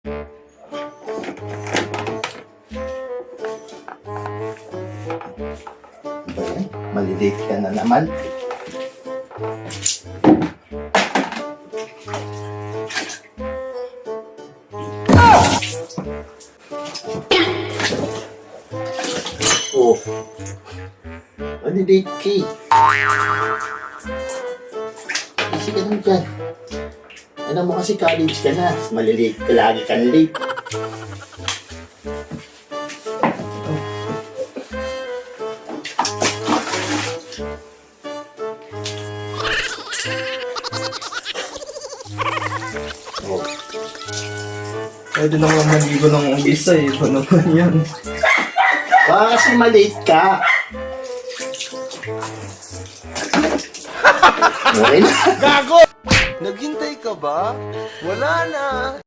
Ba yan? Malilate ka na naman. Oh. Malilate ka eh. Easy ka lang dyan. Ano mo kasi college ka na. Malilate ka, lagi kang late. Oh. Pwede lang lang maligo ng isa eh. Ano naman yan? Baka kasi malate ka. Okay na. Naghintay ka ba? Wala na.